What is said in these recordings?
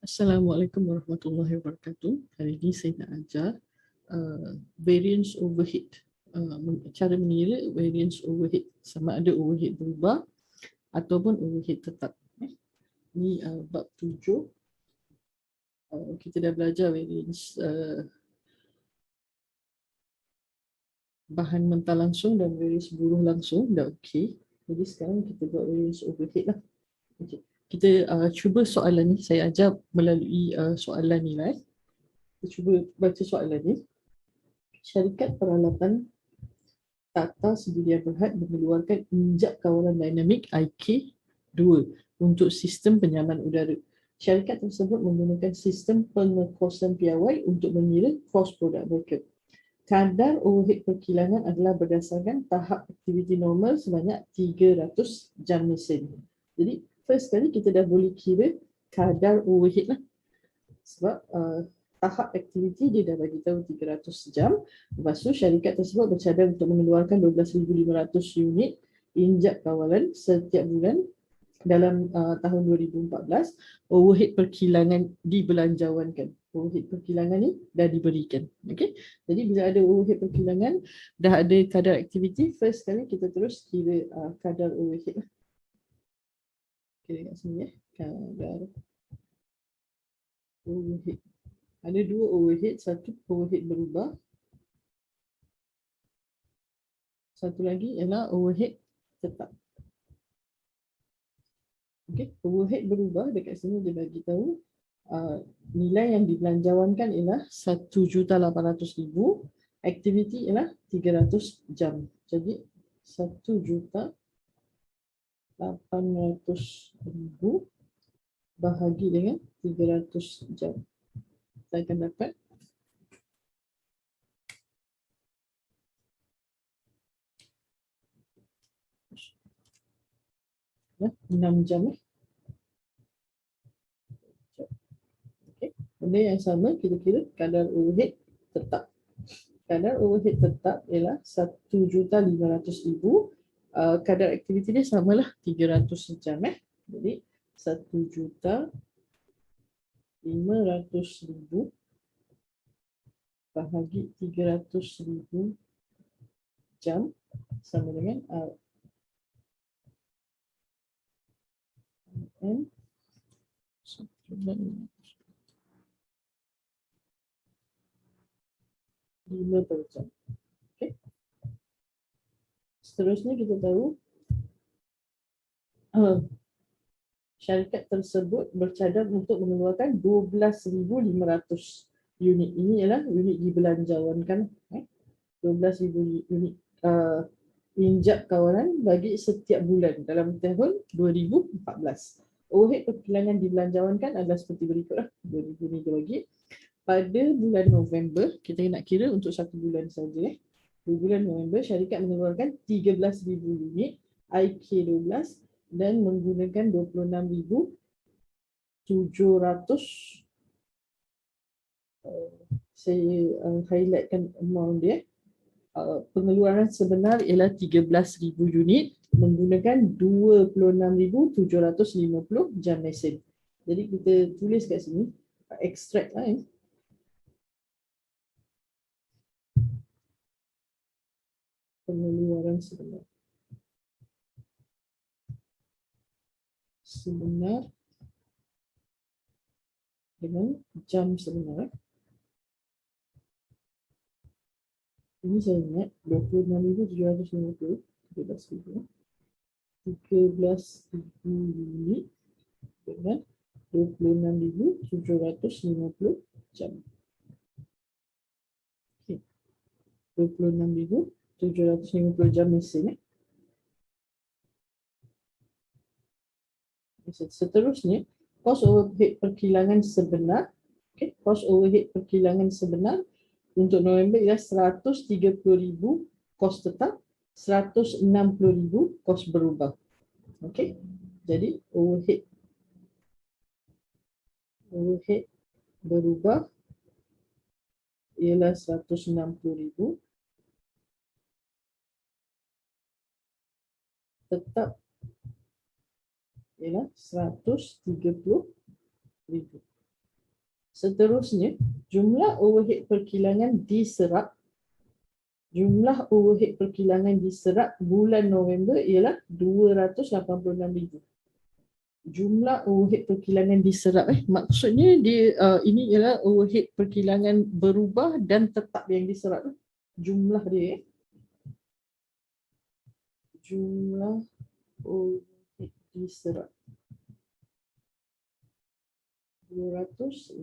Assalamualaikum warahmatullahi wabarakatuh. Hari ini saya nak ajar variance overhead. Cara mengira variance overhead, sama ada overhead berubah ataupun overhead tetap. Ini bab 7. Kita dah belajar variance bahan mentah langsung dan variance buruh langsung. Dah okey. Jadi sekarang kita buat variance overhead lah. Okay. Kita cuba soalan ni. Saya ajar melalui soalan ni lah. Kita cuba baca soalan ni. Syarikat peralatan Tata Sedia Berhad mengeluarkan injap kawalan dinamik IK2 untuk sistem penyaman udara. Syarikat tersebut menggunakan sistem pengekosan piawai untuk mengira kos produk mereka. Kadar overhead perkilangan adalah berdasarkan tahap aktiviti normal sebanyak 300 jam mesin. Jadi first kali kita dah boleh kira kadar overhead lah. Sebab tahap aktiviti dia dah bagi tahu 300 jam. Lepas tu syarikat tersebut bercadang untuk mengeluarkan 12,500 unit injap kawalan setiap bulan dalam tahun 2014. Overhead perkilangan dibelanjawankan. Overhead perkilangan ni dah diberikan. Okay? Jadi bila ada overhead perkilangan, dah ada kadar aktiviti, first kali kita terus kira kadar overhead lah. Kira kat sini ya. Kadar overhead. Ada dua overhead, satu overhead berubah. Satu lagi ialah overhead tetap. Okey, overhead berubah dekat sini dia bagi tahu nilai yang dibelanjawankan ialah 1,800,000, aktiviti ialah 300 jam. Jadi 1,800,000 bahagi dengan 300 jam. Kita akan dapat 6 jam. Okay. Benda yang sama kita kira kadar overhead tetap. Kadar overhead tetap ialah 1,500,000. Kadar aktiviti dia samalah 300 jam. Jadi 1,500,000 bahagi 300,000 jam sama dengan N 5 per jam. Okay. Seterusnya kita tahu syarikat tersebut bercadang untuk mengeluarkan 12,500 unit. Ini ialah unit dibelanjawankan. 12,000 unit injap kawalan bagi setiap bulan dalam tahun 2014. Overhead perkilangan dibelanjawankan adalah seperti berikutlah. 2,000 ni dia bagi. Pada bulan November, kita nak kira untuk satu bulan saja. Di bulan November, syarikat mengeluarkan 13,000 unit IK12 dan menggunakan 26,700. Saya highlightkan amount dia. Pengeluaran sebenar ialah 13,000 unit menggunakan 26,750 jam mesin. Jadi kita tulis kat sini, extract lah ya. Pengeluaran sebenar dengan jam sebenar. Ini saya ingat 26,750, 13,000 unit dengan 26,750 jam. Okay. 26,750 jam mesin. Seterusnya, kos overhead perkilangan sebenar. Okay. Kos overhead perkilangan sebenar untuk November ialah 130,000 kos tetap, 160,000 kos berubah. Okey. Jadi overhead berubah ialah 160,000, tetap ialah 130,000. Seterusnya, jumlah overhead perkilangan diserap. Jumlah overhead perkilangan diserap bulan November ialah 286,000. Jumlah overhead perkilangan diserap maksudnya dia ini ialah overhead perkilangan berubah dan tetap yang diserap. Jumlah dia jumlah overhead diserap 286.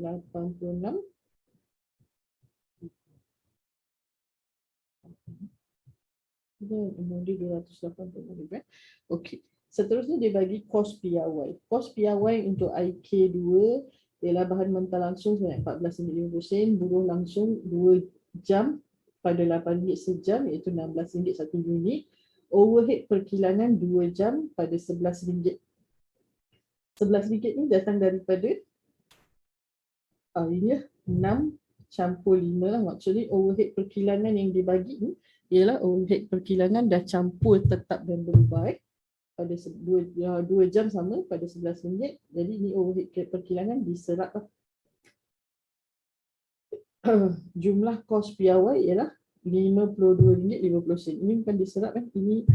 Dia 286. Okey. Seterusnya dia bagi kos piawai. Kos piawai untuk IK2 ialah bahan mentah langsung sebanyak RM14.50, buruh langsung 2 jam pada RM8 sejam iaitu RM16 satu unit. Overhead perkilangan 2 jam pada RM11. RM11 ni datang daripada ini 6 campur 5 lah. Maksudnya overhead perkilangan yang dibagi ni ialah overhead perkilangan dah campur tetap dan berubah pada 2 jam sama pada RM11. Jadi ni overhead perkilangan diserap lah. Jumlah kos piawai ialah RM52.50. Ini bukan diserap ini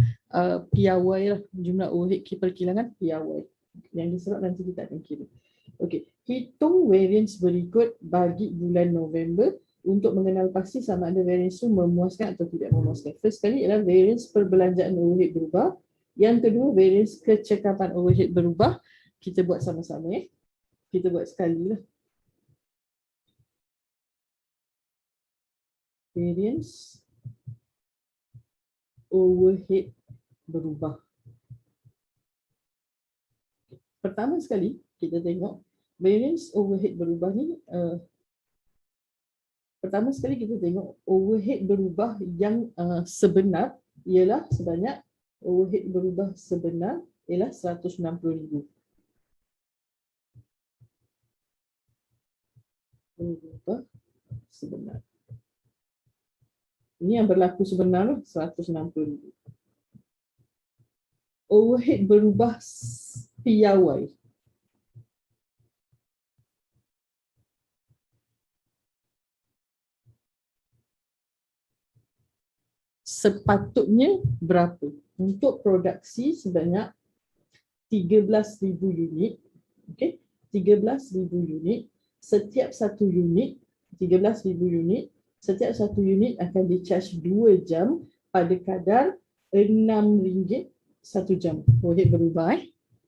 piawai lah, jumlah overhead perkilangan piawai. Yang diserap nanti kita akan kira. Okey, hitung variance berikut bagi bulan November untuk mengenal pasti sama ada variance itu memuaskan atau tidak memuaskan. First kali ialah variance perbelanjaan overhead berubah. Yang kedua, variance kecekapan overhead berubah. Kita buat sama-sama Kita buat sekali lah. Variance overhead berubah. Pertama sekali kita tengok variance overhead berubah ni. Pertama sekali kita tengok overhead berubah yang sebenar ialah sebanyak overhead berubah sebenar ialah RM160,000. Berubah sebenar. Ini yang berlaku sebenar RM160,000. Overhead berubah piawai. Sepatutnya berapa? Untuk produksi sebanyak 13,000 unit. Okey, 13,000 unit. Setiap satu unit 13,000 unit. Setiap satu unit akan di-charge 2 jam pada kadar RM6 satu jam. Overhead berubah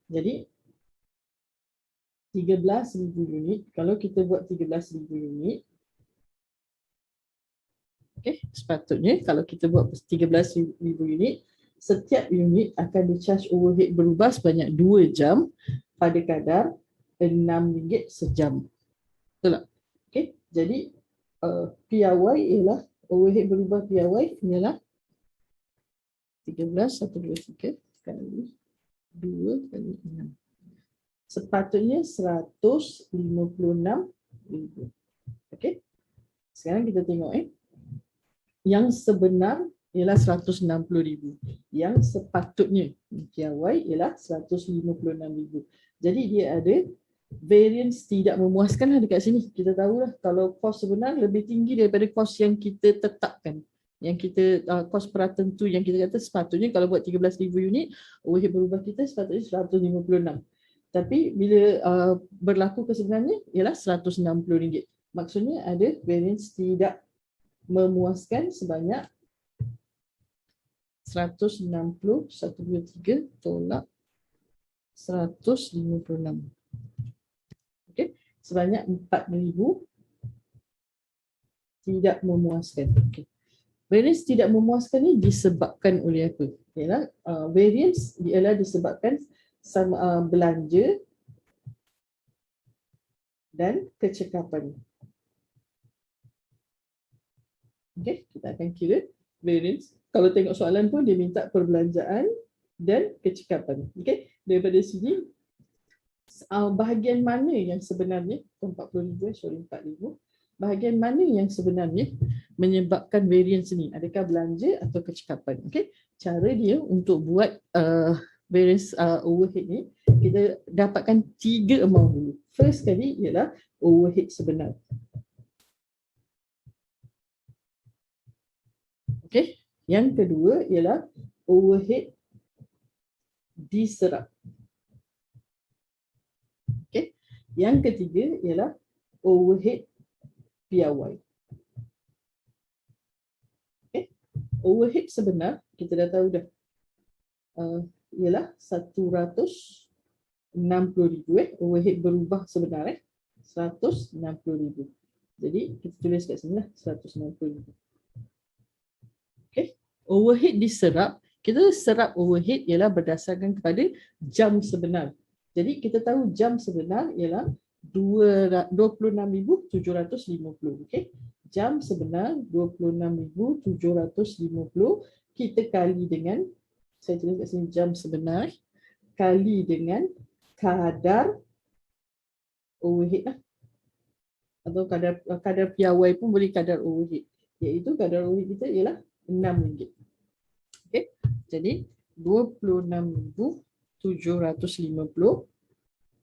Jadi 13,000 unit. Kalau kita buat 13,000 unit, sepatutnya kalau kita buat 13,000 unit, setiap unit akan di-charge overhead berubah sebanyak 2 jam pada kadar RM6 sejam. Betul tak? Jadi piawai ialah overhead berubah piawai ialah 13,123 kali 2 kali 6. Sepatutnya 156,000. Sekarang kita tengok yang sebenar ialah 160,000. Yang sepatutnya piawai ialah 156,000. Jadi dia ada variance tidak memuaskan lah dekat sini. Kita tahulah kalau kos sebenar lebih tinggi daripada kos yang kita tetapkan. Yang kita kos pratentu yang kita kata sepatutnya kalau buat 13,000 unit, overhead berubah kita sepatutnya 156. Tapi bila berlaku kesebenarnya ialah RM160. Maksudnya ada variance tidak memuaskan sebanyak 160, 123 tolak 156. Sebanyak 4,000 tidak memuaskan. Variance tidak memuaskan ni disebabkan oleh apa? Ialah variance ialah disebabkan sama belanja dan kecekapan. Kita akan kira variance. Kalau tengok soalan pun dia minta perbelanjaan dan kecekapan. Daripada sini bahagian mana yang sebenarnya 4,000, bahagian mana yang sebenarnya menyebabkan variance ni? Adakah belanja atau kecekapan? Cara dia untuk buat variance overhead ni, kita dapatkan 3 amount dulu. First kali ialah overhead sebenar. Okay. Yang kedua ialah overhead diserap. Okay. Yang ketiga ialah overhead piawai. Okay. Overhead sebenar kita dah tahu dah. Ialah 160,000 overhead berubah sebenar 160,000. Jadi kita tulis kat sini lah 160,000. Okay. Overhead diserap, kita serap overhead ialah berdasarkan kepada jam sebenar. Jadi kita tahu jam sebenar ialah 26,750. Okay. Jam sebenar 26,750 kita kali dengan, saya tulis kat sini jam sebenar, kali dengan kadar overhead lah. Atau kadar piawai pun boleh kadar overhead. Iaitu kadar overhead kita ialah RM6. Okay. Jadi 26,750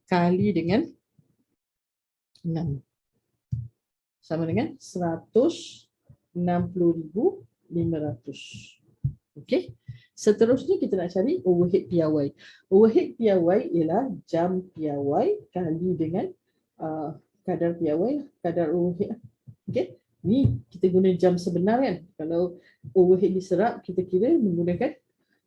kali dengan 6 sama dengan 160,500. Okay. Seterusnya kita nak cari overhead piawai. Overhead piawai ialah jam piawai kali dengan kadar piawai, kadar overhead. Okay. Ni kita guna jam sebenar kan. Kalau overhead diserap, kita kira menggunakan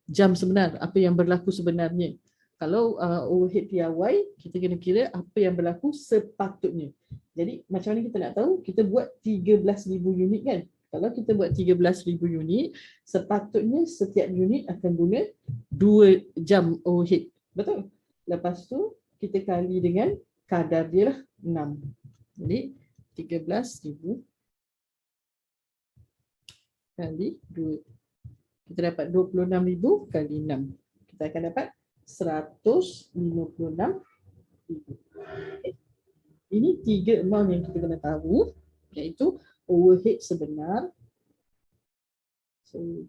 jam sebenar, apa yang berlaku sebenarnya. Kalau overhead piawai, kita kena kira apa yang berlaku sepatutnya. Jadi macam mana kita nak tahu? Kita buat 13,000 unit kan. Kalau kita buat 13,000 unit, sepatutnya setiap unit akan guna 2 jam overhead. Betul? Lepas tu kita kali dengan kadar dia lah 6. Jadi 13,000 kali 2. Kita dapat 26,000 kali 6. Kita akan dapat 156,000. Ini 3 amount yang kita kena tahu, iaitu overhead sebenar. So,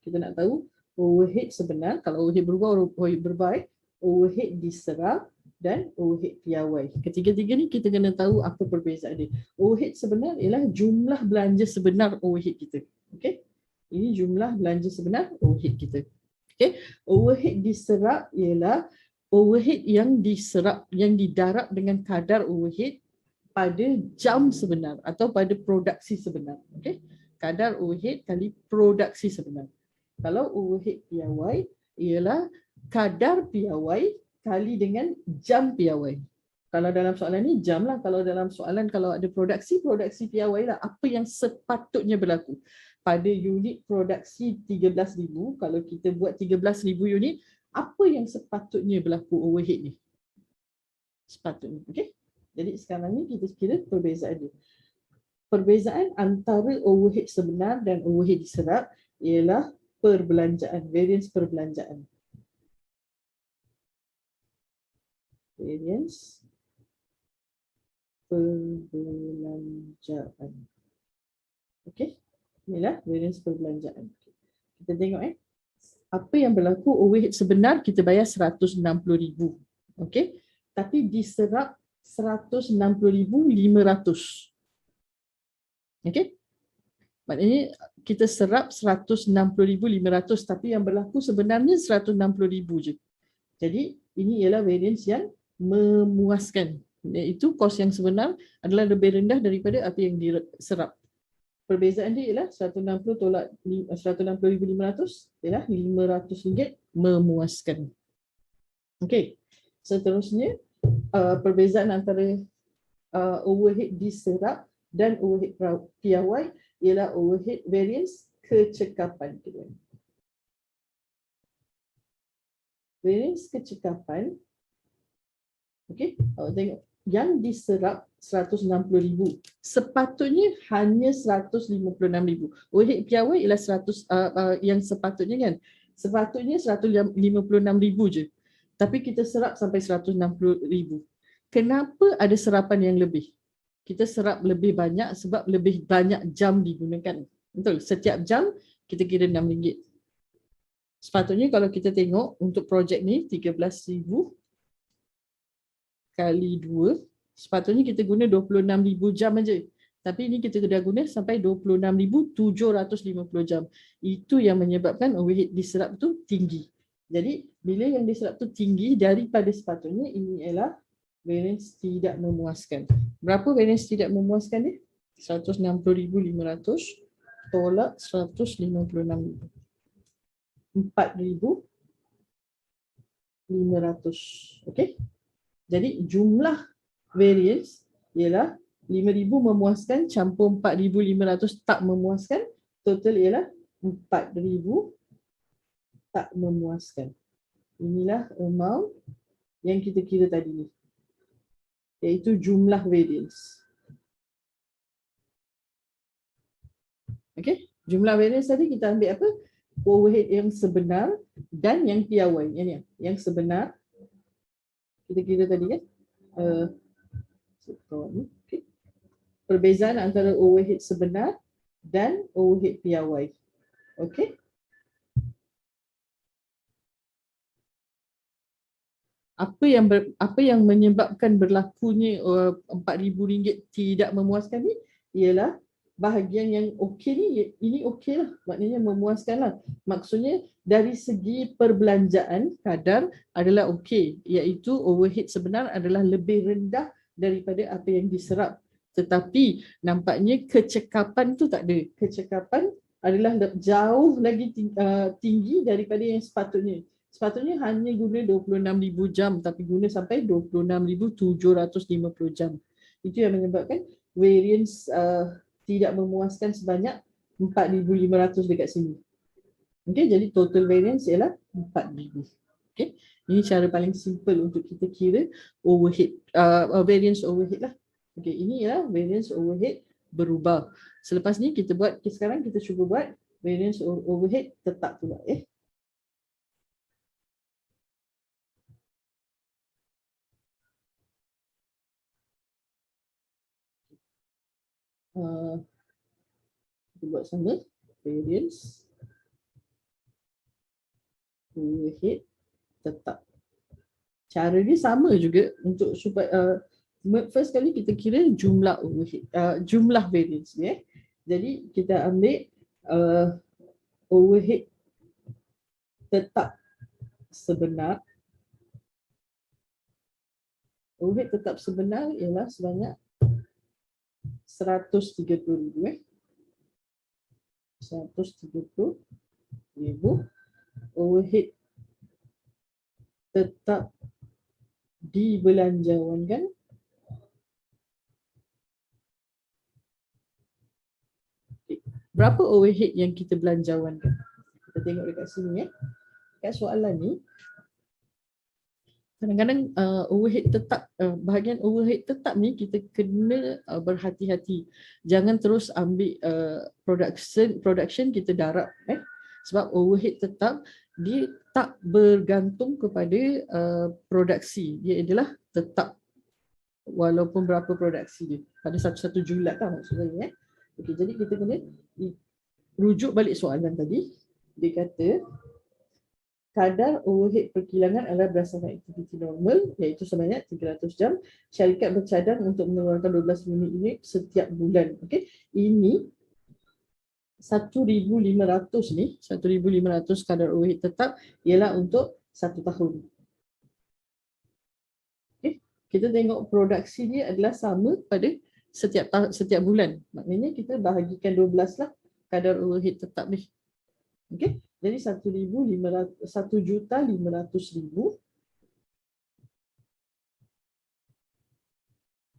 kita nak tahu overhead sebenar. Kalau overhead berubah, overhead berubah. Overhead diserap dan overhead piawai. Ketiga-tiga ni kita kena tahu apa perbezaan dia. Overhead sebenar ialah jumlah belanja sebenar overhead kita. Okay? Ini jumlah belanja sebenar overhead kita. Okay? Overhead diserap ialah overhead yang diserap, yang didarab dengan kadar overhead pada jam sebenar atau pada produksi sebenar. Okay? Kadar overhead kali produksi sebenar. Kalau overhead piawai ialah kadar piawai kali dengan jam piawai. Kalau dalam soalan ni jam lah. Kalau dalam soalan kalau ada produksi piawai lah. Apa yang sepatutnya berlaku. Pada unit produksi 13,000, kalau kita buat 13,000 unit, apa yang sepatutnya berlaku overhead ni? Sepatutnya. Okay? Jadi sekarang ni kita kira perbezaan dia. Perbezaan antara overhead sebenar dan overhead diserap ialah perbelanjaan, variance perbelanjaan. Variance perbelanjaan. Okey. Inilah variance perbelanjaan. Kita tengok apa yang berlaku overhead sebenar kita bayar 160,000. Okey. Tapi diserap 160,500. Okey. Maknanya kita serap 160,500 tapi yang berlaku sebenarnya 160,000 je. Jadi ini ialah variance yang memuaskan. Iaitu kos yang sebenar adalah lebih rendah daripada apa yang diserap. Perbezaan dia ialah 160 tolak 160,500 ialah RM500 memuaskan. Okey. Seterusnya perbezaan antara overhead diserap dan overhead piawai ialah overhead variance kecekapan. Variance kecekapan, okey, awak tengok yang diserap 160,000, sepatutnya hanya 156,000. Overhead piawai ialah 100 yang sepatutnya kan. Sepatutnya 156,000 je. Tapi kita serap sampai 160,000. Kenapa ada serapan yang lebih? Kita serap lebih banyak sebab lebih banyak jam digunakan. Betul, setiap jam kita kira RM6. Sepatutnya kalau kita tengok untuk projek ni 13,000 kali 2, sepatutnya kita guna 26,000 jam aja. Tapi ini kita dah guna sampai 26,750 jam. Itu yang menyebabkan overhead diserap tu tinggi. Jadi bila yang diserap tu tinggi daripada sepatutnya, ini ialah variance tidak memuaskan. Berapa variance tidak memuaskan ni? 160,500 tolak 156,000. 4,500. Okey. Jadi jumlah variance ialah 5,000 memuaskan campur 4,500 tak memuaskan, total ialah 4,000 tak memuaskan. Inilah amount yang kita kira tadi ni, iaitu jumlah variance. Okey, jumlah variance tadi kita ambil apa? Overhead yang sebenar dan yang piawai. Yang sebenar kita kira tadi kan. Okay. Perbezaan antara overhead sebenar dan overhead piawai. Okey. Apa yang menyebabkan berlakunya RM4,000 tidak memuaskan ni ialah bahagian yang okey ni, ini okey lah, maknanya memuaskan lah. Maksudnya dari segi perbelanjaan kadar adalah okey, iaitu overhead sebenar adalah lebih rendah daripada apa yang diserap. Tetapi nampaknya kecekapan tu tak ada. Kecekapan adalah jauh lagi tinggi daripada yang sepatutnya. Sepatutnya hanya guna 26,000 jam tapi guna sampai 26,750 jam. Itu yang menyebabkan variance tidak memuaskan sebanyak 4,500 dekat sini. Okey, jadi total variance ialah 4,000. Okey, ini cara paling simple untuk kita kira overhead, variance overhead lah. Okey, ini ialah variance overhead berubah. Selepas ni kita buat, sekarang kita cuba buat variance overhead tetap pula. Kita buat sama variance overhead tetap. Cara dia sama juga untuk supaya first kali kita kira jumlah overhead, jumlah variance ya. Jadi kita ambil overhead tetap sebenar. Overhead tetap sebenar ialah sebanyak 130,000 130,000. Overhead tetap dibelanjawankan berapa overhead yang kita belanjawankan? Kita tengok dekat sini ya. Kat soalan ni kadang-kadang overhead tetap, bahagian overhead tetap ni kita kena berhati-hati. Jangan terus ambil production kita darab sebab overhead tetap dia tak bergantung kepada produksi. Dia adalah tetap walaupun berapa produksi dia pada satu-satu julat lah maksudnya. Okey, jadi kita kena rujuk balik soalan tadi. Dia kata kadar overhead perkilangan adalah berdasarkan aktiviti normal iaitu sebanyak 300 jam. Syarikat bercadang untuk mengeluarkan 12 unit setiap bulan. Okey, ini 1,500 ni, 1,500 kadar overhead tetap ialah untuk 1 tahun. Okey, kita tengok produksi dia adalah sama pada setiap bulan. Maknanya kita bahagikan 12 lah kadar overhead tetap ni. Okey. Jadi 1,500,000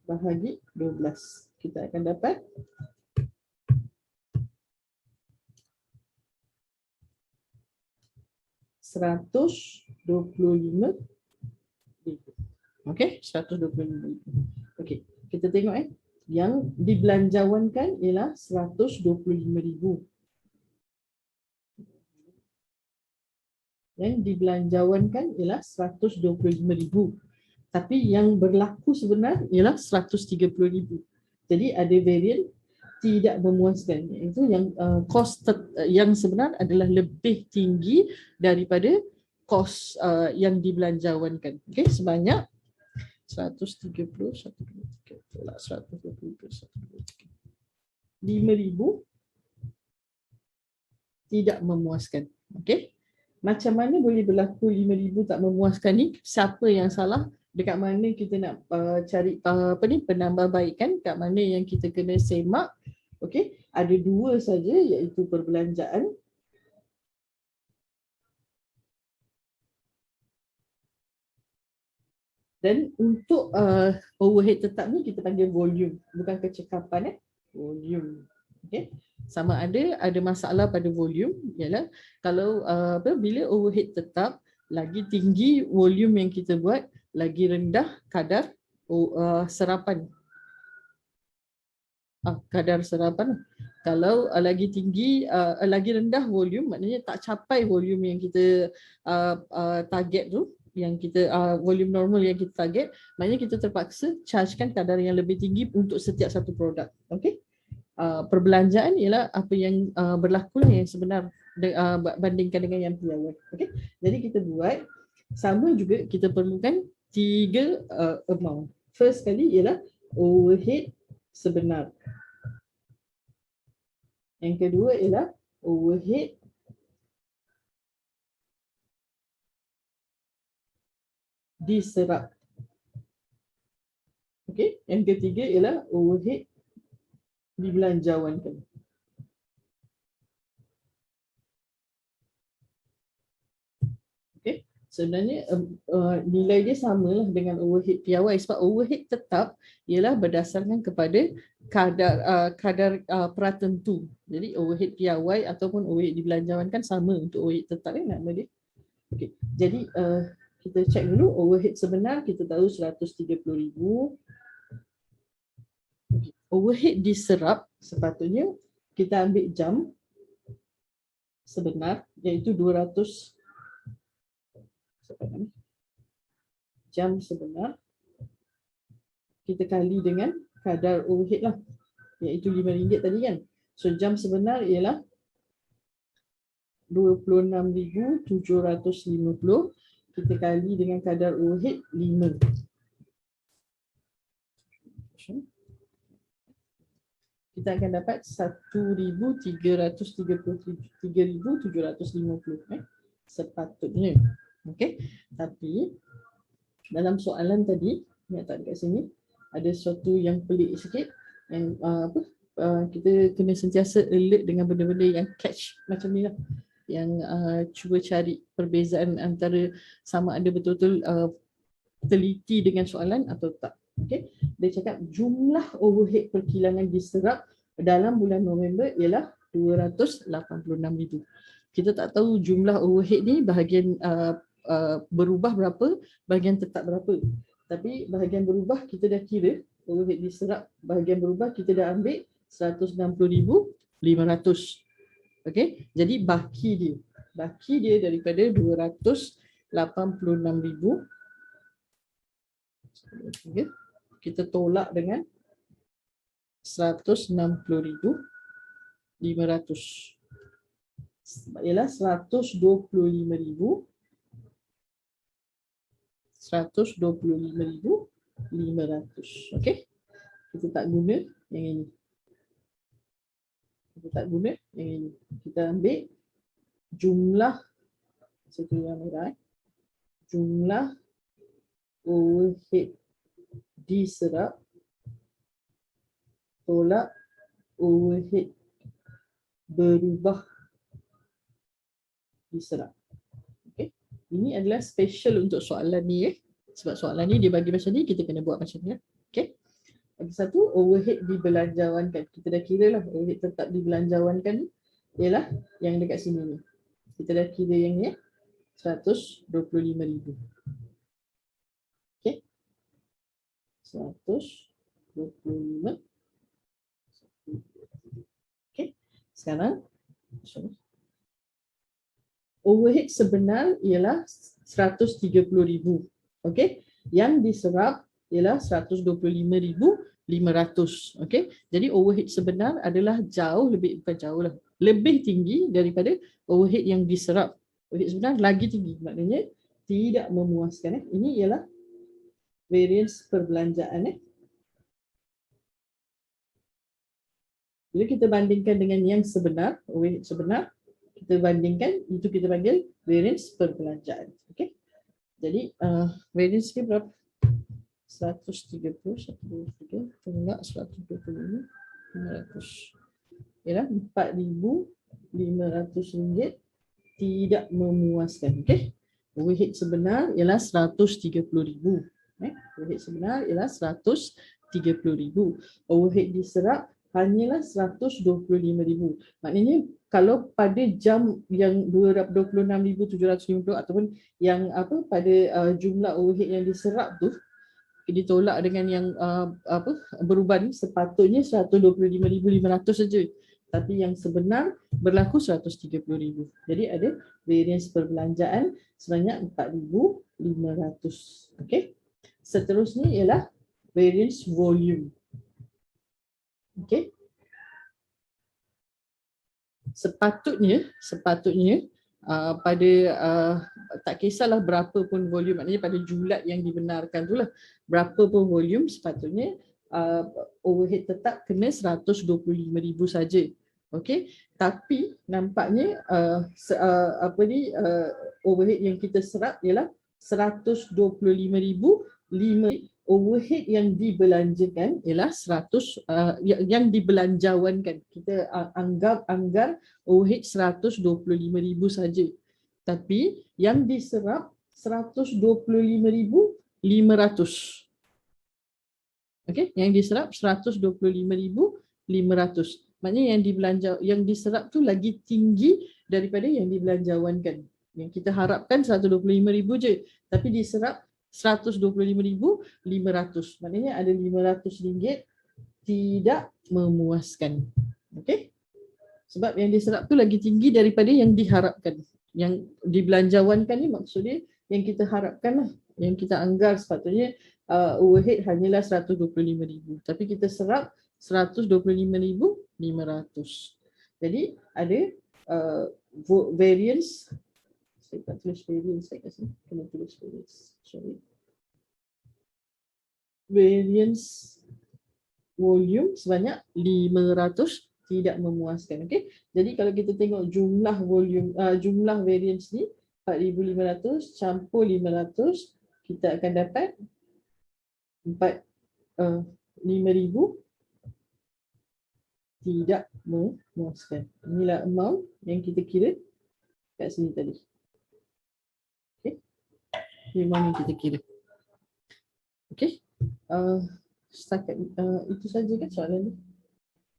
bahagi 12. Kita akan dapat 125,000. Okey, 125,000. Okey, kita tengok yang dibelanjawankan ialah 125,000. Yang dibelanjawankan ialah 125,000. Tapi yang berlaku sebenar ialah 130,000. Jadi ada variant tidak memuaskan. Itu yang kos yang sebenar adalah lebih tinggi daripada kos yang dibelanjawankan. Okey, sebanyak 130, 5,000 tidak memuaskan. Okey. Macam mana boleh berlaku 5,000 tak memuaskan ni? Siapa yang salah? Dekat mana kita nak cari penambahbaikan? Kat mana yang kita kena semak? Okey, ada dua saja, iaitu perbelanjaan dan untuk overhead tetap ni kita panggil volume, bukan kecekapan volume. Okey. Sama ada masalah pada volume ialah kalau bila overhead tetap lagi tinggi volume yang kita buat, lagi rendah kadar serapan. Kadar serapan. Kalau lagi tinggi, lagi rendah volume, maknanya tak capai volume yang kita target tu, yang kita volume normal yang kita target, maknanya kita terpaksa chargekan kadar yang lebih tinggi untuk setiap satu produk. Okey. Perbelanjaan ialah apa yang berlaku yang sebenar bandingkan dengan yang piawai. Okey. Jadi kita buat sama juga, kita perlukan 3 amount. First kali ialah overhead sebenar. Yang kedua ialah overhead diserap. Okey, yang ketiga ialah overhead dibelanjawankan. Okey, sebenarnya nilai dia samalah dengan overhead piawai, sebab overhead tetap ialah berdasarkan kepada kadar pratentu. Jadi overhead piawai ataupun overhead dibelanjawankan sama untuk overhead tetap nama dia. Okey, jadi kita cek dulu overhead sebenar, kita tahu 130,000. Okay. Overhead diserap sepatutnya kita ambil jam sebenar, iaitu 200 jam sebenar, kita kali dengan kadar overhead lah, iaitu RM5 tadi kan. So jam sebenar ialah 26,750, kita kali dengan kadar overhead 5. Kita akan dapat 1,333,750 sepatutnya. Okey. Tapi dalam soalan tadi yang tak dekat sini ada sesuatu yang pelik sikit, yang kita kena sentiasa alert dengan benda-benda yang catch macam ni lah, yang cuba cari perbezaan antara sama ada betul-betul teliti dengan soalan atau tak. Okay. Dia cakap jumlah overhead perkilangan diserap dalam bulan November ialah 286,000. Kita tak tahu jumlah overhead ni bahagian berubah berapa, bahagian tetap berapa. Tapi bahagian berubah kita dah kira, overhead diserap bahagian berubah kita dah ambil 160,500. Okey, jadi baki dia daripada 286,000, kita tolak dengan 160,500. Ialah 125,500. Okey. Kita tak guna yang ini. Kita ambil jumlah, satu yang merah, jumlah overhead diserap tolak overhead berubah diserap. Okay. Ini adalah special untuk soalan ni sebab soalan ni dia bagi macam ni, kita kena buat macam ni. Okay. Lagi satu, overhead dibelanjawankan. Kita dah kira lah overhead tetap dibelanjawankan ni ialah yang dekat sini ni. Kita dah kira yang ni 125,000. Okay. 125. Okay. Sekarang overhead sebenar ialah 130,000. Okay. Yang diserap ialah 125,500. 500. Okey. Jadi overhead sebenar adalah jauh lebih, bukan jauh lah, lebih tinggi daripada overhead yang diserap. Overhead sebenar lagi tinggi. Maknanya tidak memuaskan. Ini ialah variance perbelanjaan. Bila kita bandingkan dengan yang sebenar, overhead sebenar, kita bandingkan, itu kita panggil variance perbelanjaan. Okey. Jadi variance ni berapa? 130, 123, tengok 125, 500. Ialah RM4,500 tidak memuaskan. Okey. Overhead sebenar ialah 130,000. Overhead sebenar ialah 130,000. Overhead diserap hanyalah 125,000. Maknanya kalau pada jam yang 26,750 ataupun yang apa pada jumlah overhead yang diserap tu ditolak dengan yang berubah ni, sepatutnya 125,500 saja. Tapi yang sebenar berlaku 130,000. Jadi ada variance perbelanjaan sebanyak 4,500. Okey. Seterusnya ialah variance volume. Okey. Sepatutnya pada tak kisahlah berapa pun volume, maknanya pada julat yang dibenarkan itulah, berapa pun volume, sepatutnya overhead tetap kena 125,000 saja. Okey. Tapi nampaknya overhead yang kita serap ialah 125,000. Overhead yang dibelanjakan ialah 100 yang dibelanjawankan. Kita anggar overhead 125,000 saja. Tapi yang diserap 125,500. Okey, yang diserap 125,500. Maknanya yang diserap tu lagi tinggi daripada yang dibelanjawankan. Yang kita harapkan 125,000 je, tapi diserap 125,500. Maknanya ada RM500 tidak memuaskan. Okey? Sebab yang diserap tu lagi tinggi daripada yang diharapkan. Yang dibelanjawankan ni maksudnya yang kita harapkan lah. Yang kita anggar sepatutnya overhead hanyalah 125,000. Tapi kita serap 125,500. Jadi ada variance. Saya tak tulis variance, saya kasi kena tulis variance. Sorry. Variance volume sebanyak 500 tidak memuaskan. Okey. Jadi kalau kita tengok jumlah volume, jumlah variance ni 4,500 campur 500, kita akan dapat 5,000 tidak memuaskan. Inilah amount yang kita kira kat sini tadi. Memang yang kita kira. Okey. Setakat itu saja kan soalan ni.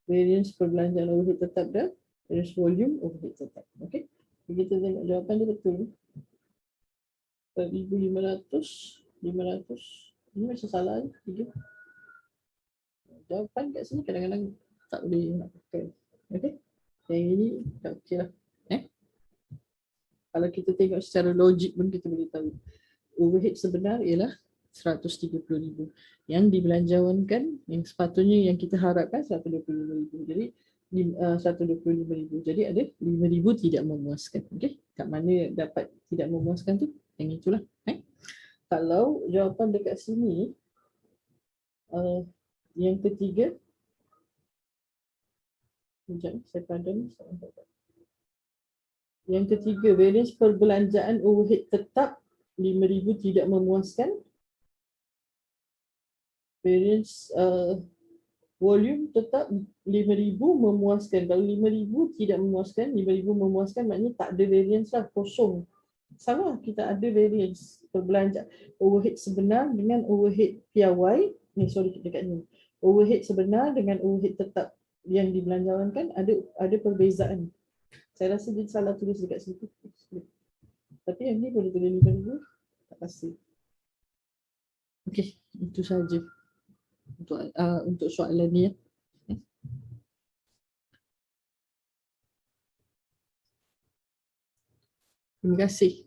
Variance perbelanjaan overhead tetap dan variance volume overhead tetap. Okey. Kita tengok jawapan dia betul. 4,500, 500. Ini macam salah ni. 3. Jawapan kat sini kadang-kadang tak boleh nak pakai. Okey. Yang ini tak okey lah. Kalau kita tengok secara logik pun kita boleh tahu. Overhead sebenar ialah 130,000. Yang dibelanjawankan, yang sepatutnya yang kita harapkan 125,000. Jadi 125,000. Jadi ada 5,000 tidak memuaskan. Okey. Kat mana dapat tidak memuaskan tu? Yang itulah. Kalau jawapan dekat sini, yang ketiga, sekejap saya padam. Yang ketiga, variance perbelanjaan overhead tetap 5,000 tidak memuaskan. Variance volume tetap 5,000 memuaskan. Kalau 5,000 tidak memuaskan, 5,000 memuaskan, maknanya tak ada variance lah, kosong. Salah, kita ada variance perbelanjaan overhead sebenar dengan overhead piawai. Dekat ni. Overhead sebenar dengan overhead tetap yang dibelanjawankan ada perbezaan. Saya rasa dia salah tulis dekat situ. Tapi yang ni boleh tulis 5,000. Tak pasti. Okey, itu saja untuk soalan ni ya. Terima kasih.